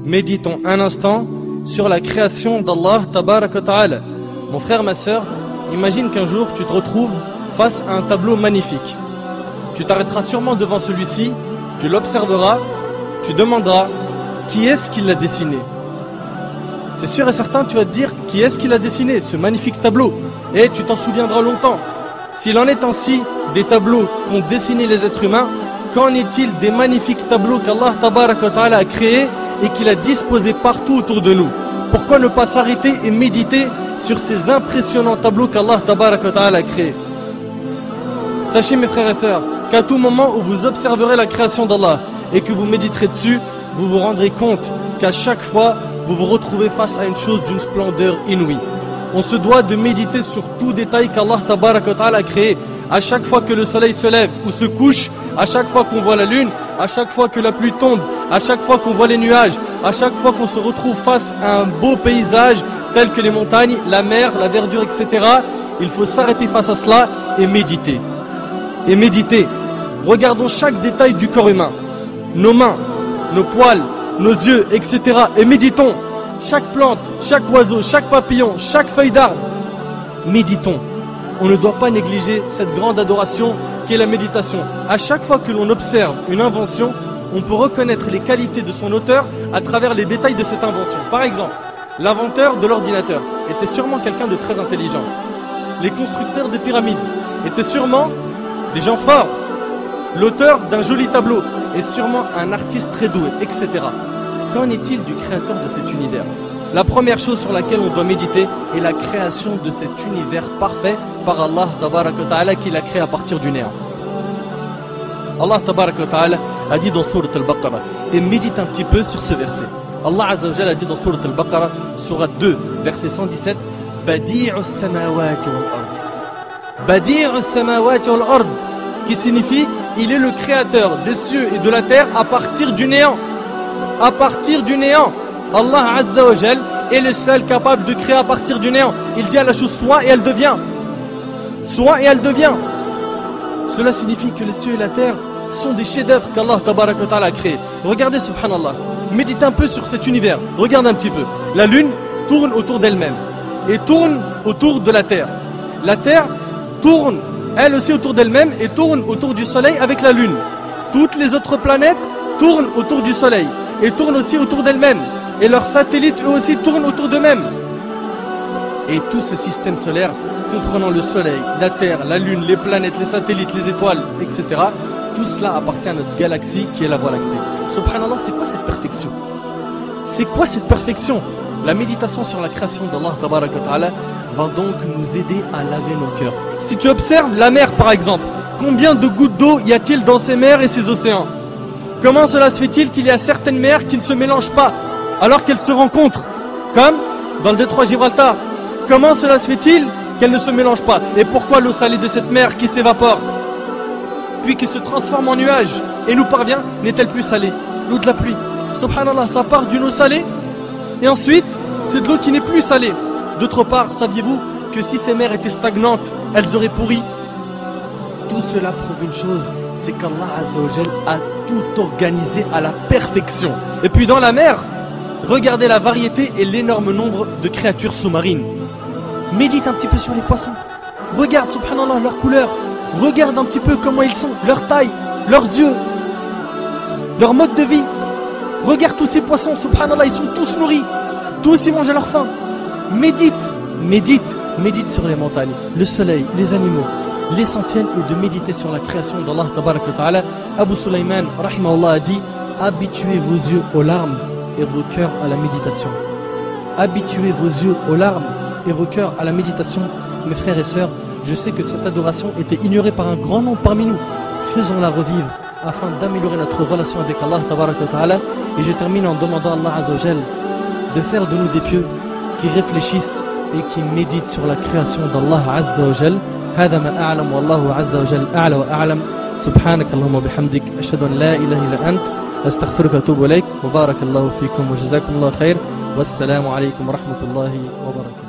Méditons un instant sur la création d'Allah Tabarak wa Ta'ala. Mon frère, ma sœur, imagine qu'un jour tu te retrouves face à un tableau magnifique. Tu t'arrêteras sûrement devant celui-ci, tu l'observeras, tu demanderas qui est-ce qui l'a dessiné. C'est sûr et certain, tu vas te dire qui est-ce qui l'a dessiné, ce magnifique tableau. Et tu t'en souviendras longtemps. S'il en est ainsi des tableaux qu'ont dessinés les êtres humains, qu'en est-il des magnifiques tableaux qu'Allah Tabarak wa Ta'ala a créés et qu'il a disposés partout autour de nous? Pourquoi ne pas s'arrêter et méditer sur ces impressionnants tableaux qu'Allah Tabarak wa Ta'ala a créés? Sachez mes frères et sœurs qu'à tout moment où vous observerez la création d'Allah et que vous méditerez dessus, vous vous rendrez compte qu'à chaque fois vous vous retrouvez face à une chose d'une splendeur inouïe. On se doit de méditer sur tout détail qu'Allah Tabarak wa Ta'ala a créé. À chaque fois que le soleil se lève ou se couche, à chaque fois qu'on voit la lune, à chaque fois que la pluie tombe, à chaque fois qu'on voit les nuages, à chaque fois qu'on se retrouve face à un beau paysage tel que les montagnes, la mer, la verdure, etc. Il faut s'arrêter face à cela et méditer. Et méditer. Regardons chaque détail du corps humain. Nos mains, nos poils, nos yeux, etc. Et méditons. Chaque plante, chaque oiseau, chaque papillon, chaque feuille d'arbre. Méditons. On ne doit pas négliger cette grande adoration qu'est la méditation. À chaque fois que l'on observe une invention, on peut reconnaître les qualités de son auteur à travers les détails de cette invention. Par exemple, l'inventeur de l'ordinateur était sûrement quelqu'un de très intelligent. Les constructeurs des pyramides étaient sûrement des gens forts. L'auteur d'un joli tableau est sûrement un artiste très doué, etc. Qu'en est-il du créateur de cet univers? La première chose sur laquelle on doit méditer est la création de cet univers parfait par Allah Tabarak wa Ta'ala qui l'a créé à partir du néant. Allah Tabarak wa Ta'ala a dit dans Sourate Al-Baqarah, et médite un petit peu sur ce verset. Allah Azza wa Jalla a dit dans Sourate Al-Baqarah, Sourate 2, verset 117, Badi'us samawati wal ard. Badi'us samawati wal ard, qui signifie il est le créateur des cieux et de la terre à partir du néant. À partir du néant. Allah Azza wa Jal est le seul capable de créer à partir du néant. Il dit à la chose soit et elle devient. Soit et elle devient. Cela signifie que les cieux et la terre sont des chefs-d'œuvre qu'Allah Tabarak wa Ta'ala a créés. Regardez subhanallah. Méditez un peu sur cet univers. Regarde un petit peu. La lune tourne autour d'elle-même et tourne autour de la terre. La terre tourne elle aussi autour d'elle-même et tourne autour du soleil avec la lune. Toutes les autres planètes tournent autour du soleil et tournent aussi autour d'elles-mêmes. Et leurs satellites eux aussi tournent autour d'eux-mêmes. Et tout ce système solaire, comprenant le soleil, la terre, la lune, les planètes, les satellites, les étoiles, etc. Tout cela appartient à notre galaxie qui est la Voie lactée. Subhanallah, c'est quoi cette perfection? C'est quoi cette perfection? La méditation sur la création d'Allah Tabarak wa Ta'ala va donc nous aider à laver nos cœurs. Si tu observes la mer par exemple, combien de gouttes d'eau y a-t-il dans ces mers et ces océans? Comment cela se fait-il qu'il y a certaines mers qui ne se mélangent pas alors qu'elles se rencontrent? Comme dans le détroit Gibraltar. Comment cela se fait-il qu'elles ne se mélangent pas? Et pourquoi l'eau salée de cette mer qui s'évapore puis qui se transforme en nuage et nous parvient n'est-elle plus salée? L'eau de la pluie. Subhanallah, ça part d'une eau salée et ensuite c'est de l'eau qui n'est plus salée. D'autre part, saviez-vous que si ces mers étaient stagnantes, elles auraient pourri? Tout cela prouve une chose, c'est qu'Allah Azza wa Jal a tout organisé à la perfection. Et puis dans la mer, regardez la variété et l'énorme nombre de créatures sous-marines. Médite un petit peu sur les poissons. Regarde, subhanallah, leur couleur. Regarde un petit peu comment ils sont, leur taille, leurs yeux, leur mode de vie. Regarde tous ces poissons, subhanallah, ils sont tous nourris. Tous ils mangent à leur faim. Médite, médite, médite sur les montagnes, le soleil, les animaux. L'essentiel est de méditer sur la création d'Allah Tabarak wa Ta'ala. Abu Sulaiman, rahimahullah, a dit, habituez vos yeux aux larmes et vos cœurs à la méditation. Habituez vos yeux aux larmes et vos cœurs à la méditation. Mes frères et sœurs, je sais que cette adoration était ignorée par un grand nombre parmi nous. Faisons-la revivre afin d'améliorer notre relation avec Allah Tabarak wa Ta'ala. Et je termine en demandant à Allah Azza wa Jal de faire de nous des pieux qui réfléchissent et qui méditent sur la création d'Allah Azza wa Jal. هذا ما أعلم والله عز وجل أعلى وأعلم سبحانك اللهم وبحمدك أشهد أن لا إله إلا أنت أستغفرك وأتوب إليك وبارك الله فيكم وجزاكم الله خير والسلام عليكم ورحمة الله وبركاته.